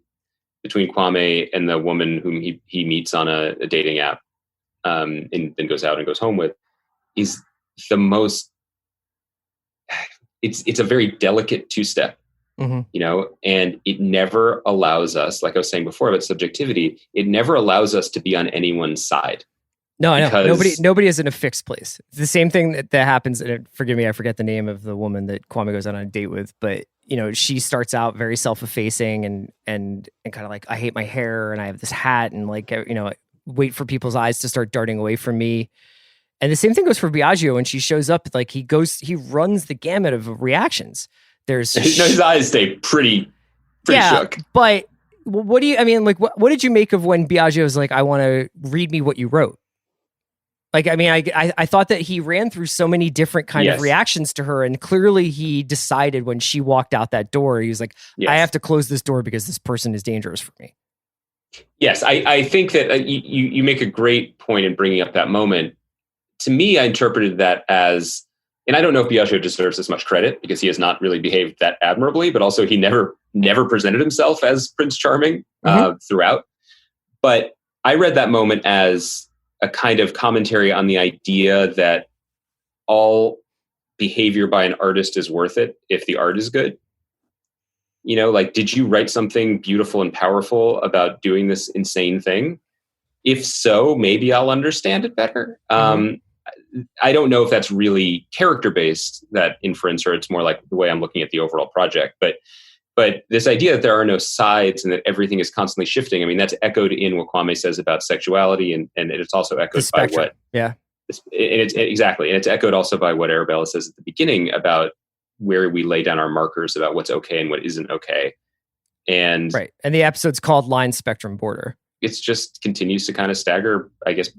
D: between Kwame and the woman whom he meets on a dating app, and then goes out and goes home with, is the most. It's a very delicate 2-step, and it never allows us, like I was saying before about subjectivity, it never allows us to be on anyone's side.
A: No, I know.
D: Because-
A: Nobody is in a fixed place. It's the same thing that happens. And forgive me, I forget the name of the woman that Kwame goes on a date with, but she starts out very self-effacing and kind of like, I hate my hair and I have this hat and like, wait for people's eyes to start darting away from me. And the same thing goes for Biagio when she shows up. Like he runs the gamut of reactions. There's
E: his eyes stay pretty shook.
A: But what did you make of when Biagio was like, I want to read me what you wrote? Like, I mean, I thought that he ran through so many different kind of reactions to her. And clearly he decided when she walked out that door, he was like, I have to close this door because this person is dangerous for me.
E: Yes, I think that you make a great point in bringing up that moment. To me, I interpreted that as, and I don't know if Biagio deserves as much credit because he has not really behaved that admirably, but also he never presented himself as Prince Charming throughout. But I read that moment as a kind of commentary on the idea that all behavior by an artist is worth it if the art is good. Like, did you write something beautiful and powerful about doing this insane thing? If so, maybe I'll understand it better. I don't know if that's really character-based, that inference, or it's more like the way I'm looking at the overall project. But this idea that there are no sides and that everything is constantly shifting, I mean, that's echoed in what Kwame says about sexuality, and it's also echoed by what...
A: Yeah.
E: Exactly. And it's echoed also by what Arabella says at the beginning about where we lay down our markers about what's okay and what isn't okay. And
A: right. And the episode's called Line Spectrum Border.
E: It's just continues to kind of stagger, I guess,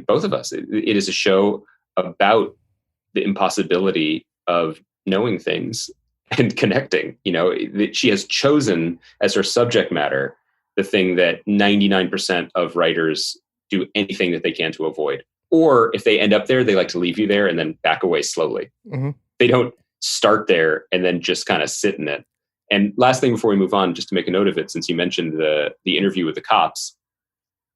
E: both of us. It is a show about the impossibility of knowing things and connecting. She has chosen as her subject matter the thing that 99% of writers do anything that they can to avoid. Or if they end up there, they like to leave you there and then back away slowly. They don't start there and then just kind of sit in it. And last thing before we move on, just to make a note of it, since you mentioned the interview with the cops,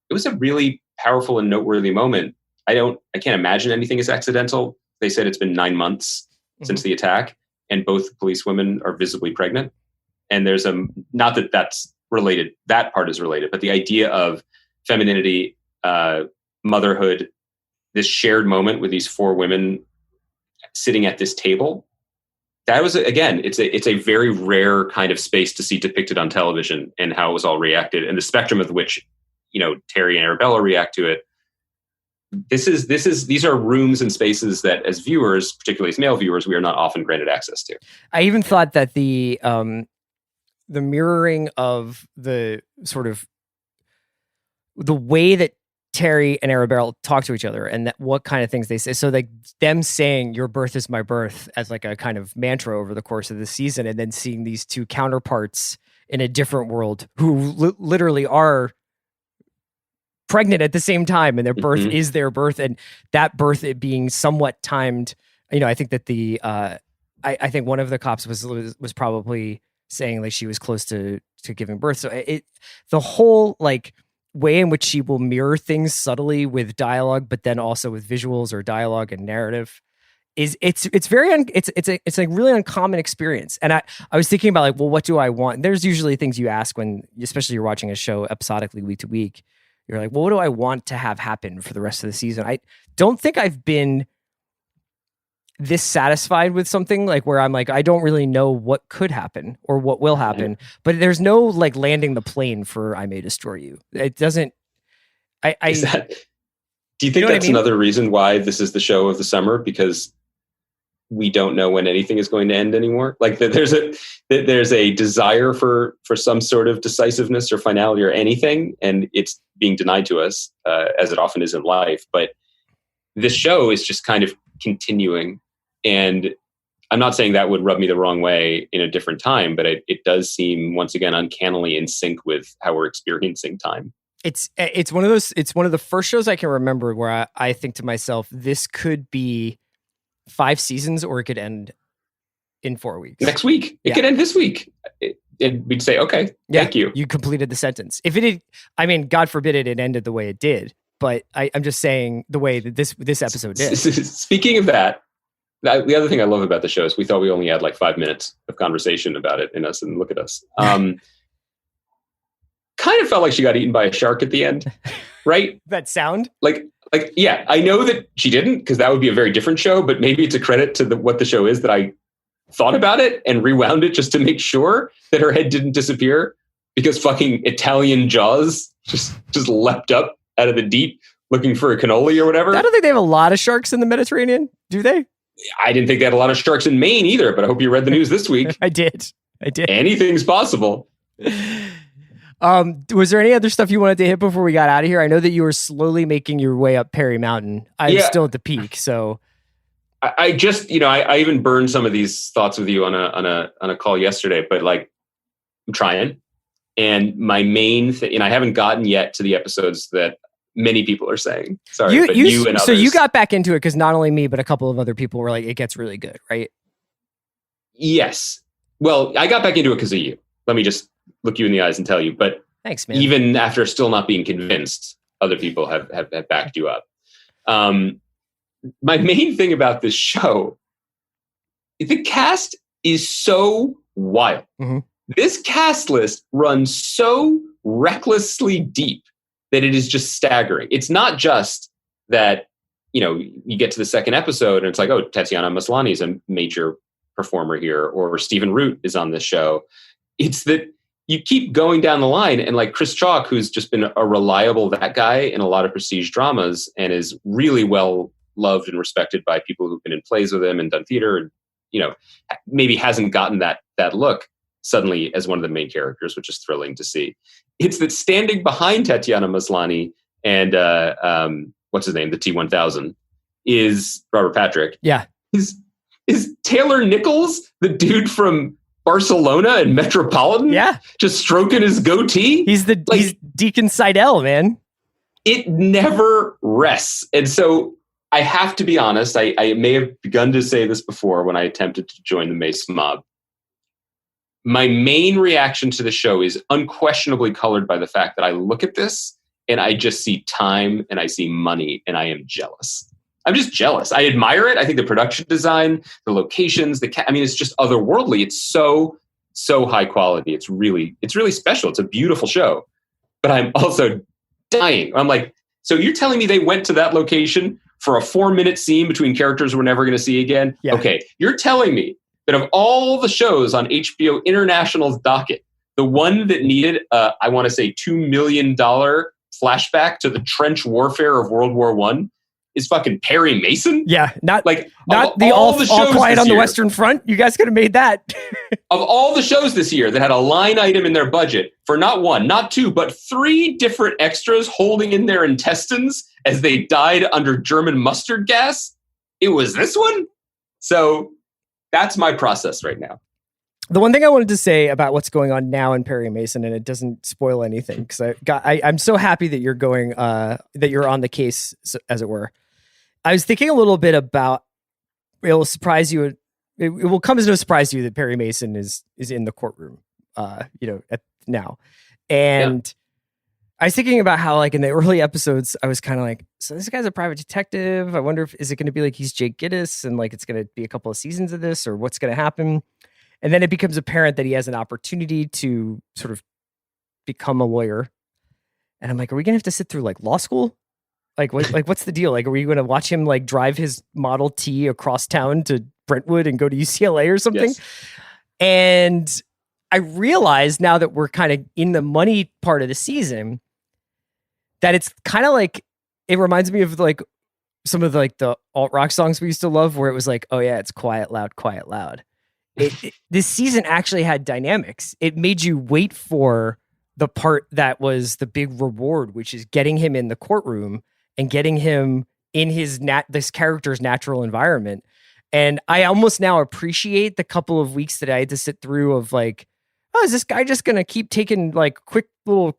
E: it was a really powerful and noteworthy moment. I can't imagine anything is accidental. They said it's been 9 months since the attack, and both police women are visibly pregnant. And there's not that that's related, that part is related, but the idea of femininity, motherhood, this shared moment with these 4 women sitting at this table, that was, again, it's a very rare kind of space to see depicted on television, and how it was all reacted, and the spectrum of which, Terry and Arabella react to it. These are rooms and spaces that, as viewers, particularly as male viewers, we are not often granted access to.
A: I even thought that the mirroring of the sort of the way that Terry and Arabella talk to each other and that what kind of things they say. So like them saying your birth is my birth as like a kind of mantra over the course of the season, and then seeing these two counterparts in a different world who literally are pregnant at the same time, and their birth is their birth, and that birth it being somewhat timed. I think that the I think one of the cops was probably saying like she was close to giving birth. So the whole like way in which she will mirror things subtly with dialogue, but then also with visuals or dialogue and narrative it's a really uncommon experience. And I was thinking about like, well, what do I want? There's usually things you ask when, especially you're watching a show episodically week to week. You're like, well, what do I want to have happen for the rest of the season? I don't think I've been this satisfied with something like where I'm like, I don't really know what could happen or what will happen, but there's no like landing the plane for I May Destroy You. It doesn't.
E: Do you think that's another reason why this is the show of the summer? Because we don't know when anything is going to end anymore. Like there's a desire for some sort of decisiveness or finality or anything, and it's being denied to us, as it often is in life. But this show is just kind of continuing. And I'm not saying that would rub me the wrong way in a different time, but it does seem, once again, uncannily in sync with how we're experiencing time.
A: It's one of the first shows I can remember where I think to myself, this could be 5 seasons or it could end in 4 weeks.
E: Next week. It could end this week. And we'd say, okay, thank you.
A: You completed the sentence. If it had, I mean, God forbid it ended the way it did, but I'm just saying the way that this episode did.
E: Speaking of that, the other thing I love about the show is we thought we only had like 5 minutes of conversation about it in us, and look at us. Kind of felt like she got eaten by a shark at the end, right?
A: That sound?
E: Like Like, yeah, I know that she didn't, because that would be a very different show, but maybe it's a credit to what the show is that I thought about it and rewound it just to make sure that her head didn't disappear, because fucking Italian Jaws just leapt up out of the deep looking for a cannoli or whatever.
A: I don't think they have a lot of sharks in the Mediterranean, do they?
E: I didn't think they had a lot of sharks in Maine either, but I hope you read the news this week.
A: I did.
E: Anything's possible.
A: Was there any other stuff you wanted to hit before we got out of here? I know that you were slowly making your way up Perry Mountain. I'm still at the peak, so
E: I just, I even burned some of these thoughts with you on a call yesterday, but like, I'm trying. And my main thing, and I haven't gotten yet to the episodes that many people are saying. Sorry, but you and others.
A: So you got back into it because not only me, but a couple of other people were like, it gets really good, right?
E: Yes. Well, I got back into it because of you. Let me just look you in the eyes and tell you. But
A: thanks, man.
E: Even after still not being convinced, other people have backed you up. My main thing about this show, the cast is so wild. Mm-hmm. This cast list runs so recklessly deep that it is just staggering. It's not just that, you get to the second episode and it's like, oh, Tatiana Maslany is a major performer here, or Stephen Root is on this show. It's that you keep going down the line, and like Chris Chalk, who's just been a reliable that guy in a lot of prestige dramas and is really well loved and respected by people who've been in plays with him and done theater, and maybe hasn't gotten that look suddenly as one of the main characters, which is thrilling to see. It's that standing behind Tatiana Maslany and what's his name, the T-1000, is Robert Patrick.
A: Yeah,
E: is Taylor Nichols, the dude from Barcelona and Metropolitan?
A: Yeah,
E: just stroking his goatee.
A: He's Deacon Seidel, man.
E: It never rests, and so I have to be honest. I may have begun to say this before when I attempted to join the Mace mob. My main reaction to the show is unquestionably colored by the fact that I look at this and I just see time and I see money and I am jealous. I'm just jealous. I admire it. I think the production design, the locations, it's just otherworldly. It's so high quality. It's really special. It's a beautiful show. But I'm also dying. I'm like, so you're telling me they went to that location for a 4-minute scene between characters we're never going to see again? Yeah. Okay. You're telling me that of all the shows on HBO International's docket, the one that needed, I want to say, $2 million flashback to the trench warfare of World War I is fucking Perry Mason?
A: Yeah, not the all Quiet on the Western Front. You guys could have made that.
E: Of all the shows this year that had a line item in their budget for not one, not two, but 3 different extras holding in their intestines as they died under German mustard gas, it was this one? So that's my process right now.
A: The one thing I wanted to say about what's going on now in Perry Mason, and it doesn't spoil anything, because I'm so happy that you're going, that you're on the case, as it were. I was thinking a little bit about, it will surprise you. It will come as no surprise to you that Perry Mason is in the courtroom, now. And I was thinking about how, like, in the early episodes, I was kind of like, so this guy's a private detective. I wonder is it going to be like he's Jake Gittes and like it's going to be a couple of seasons of this, or what's going to happen? And then it becomes apparent that he has an opportunity to sort of become a lawyer. And I'm like, are we going to have to sit through like law school? Like, what's the deal? Like, are we going to watch him like drive his Model T across town to Brentwood and go to UCLA or something? Yes. And I realize now that we're kind of in the money part of the season that it's kind of like, it reminds me of like some of like the alt rock songs we used to love, where it was like, oh yeah, it's quiet, loud, quiet, loud. This season actually had dynamics. It made you wait for the part that was the big reward, which is getting him in the courtroom and getting him in his this character's natural environment. And I almost now appreciate the couple of weeks that I had to sit through of like, oh, is this guy just going to keep taking like quick little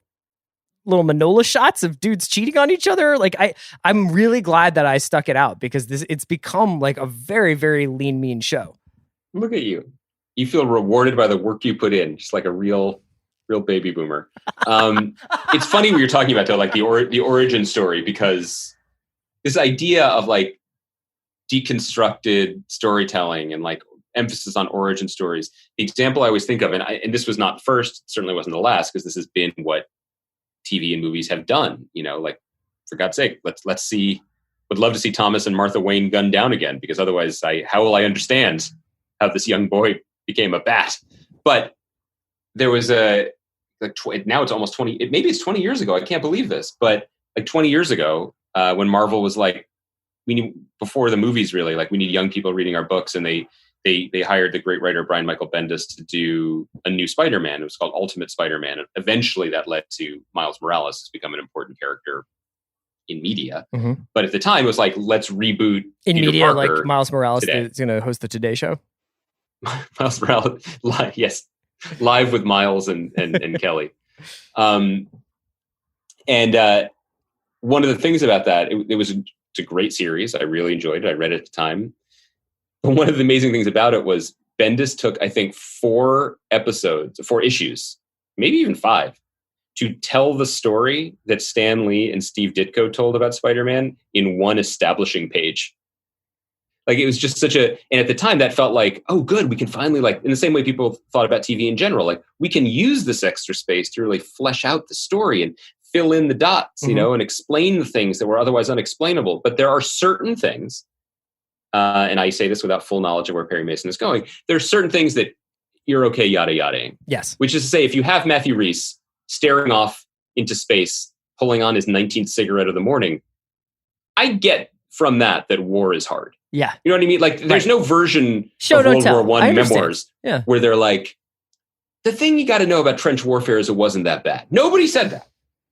A: Manola shots of dudes cheating on each other? Like I'm really glad that I stuck it out, because it's become like a very, very lean, mean show.
E: Look at you. You feel rewarded by the work you put in, just like a real baby boomer. It's funny what you're talking about, though, like the origin story, because this idea of like deconstructed storytelling and like emphasis on origin stories. The example I always think of, and this was not first, certainly wasn't the last, because this has been what TV and movies have done. You know, like for God's sake, let's see. Would love to see Thomas and Martha Wayne gunned down again, because otherwise, how will I understand how this young boy became a bat? But there was now it's almost 20. Maybe it's 20 years ago. I can't believe this, but like 20 years ago, when Marvel was like, we need, before the movies really, like we need young people reading our books, and they hired the great writer Brian Michael Bendis to do a new Spider-Man. It was called Ultimate Spider-Man. And eventually that led to Miles Morales has become an important character in media.
A: Mm-hmm.
E: But at the time it was like, let's reboot
A: in
E: Peter
A: media,
E: Parker
A: like Miles Morales
E: today.
A: is going to host the Today Show.
E: Miles Morales, yes, live with Miles and Kelly. And one of the things about that, it's a great series. I really enjoyed it. I read it at the time. But one of the amazing things about it was Bendis took, I think, 4 issues, maybe even 5, to tell the story that Stan Lee and Steve Ditko told about Spider-Man in one establishing page. Like, it was just and at the time that felt like, oh, good, we can finally, like, in the same way people thought about TV in general, like, we can use this extra space to really flesh out the story and fill in the dots,
A: mm-hmm.
E: you know, and explain the things that were otherwise unexplainable. But there are certain things, and I say this without full knowledge of where Perry Mason is going, there are certain things that you're okay yada yadaing.
A: Yes.
E: Which is to say, if you have Matthew Rhys staring off into space, pulling on his 19th cigarette of the morning, I get from that war is hard.
A: Yeah.
E: You know what I mean? Like, there's no version
A: Show,
E: of
A: don't
E: World
A: tell.
E: War I memoirs where they're like, the thing you got to know about trench warfare is it wasn't that bad. Nobody said that.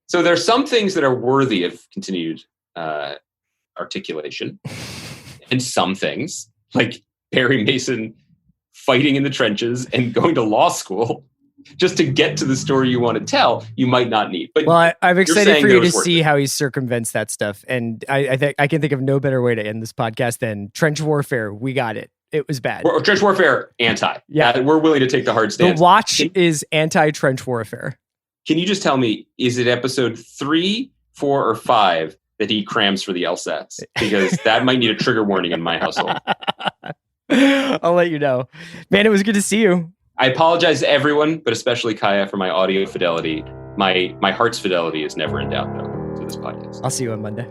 E: So there's some things that are worthy of continued articulation. And some things, like Perry Mason fighting in the trenches and going to law school just to get to the story you want to tell, you might not need. But
A: well, I'm excited for you to see
E: it.
A: how he circumvents that stuff. And I think I can think of no better way to end this podcast than trench warfare. We got it. It was bad.
E: Or trench warfare, anti.
A: Yeah.
E: We're willing to take the hard stance.
A: The Watch is anti-trench warfare.
E: Can you just tell me, is it episode 3, 4, or 5 that he crams for the LSATs? Because that might need a trigger warning in my household.
A: I'll let you know. Man, it was good to see you.
E: I apologize to everyone, but especially Kaya, for my audio fidelity. My heart's fidelity is never in doubt, though, to this podcast.
A: I'll see you on Monday.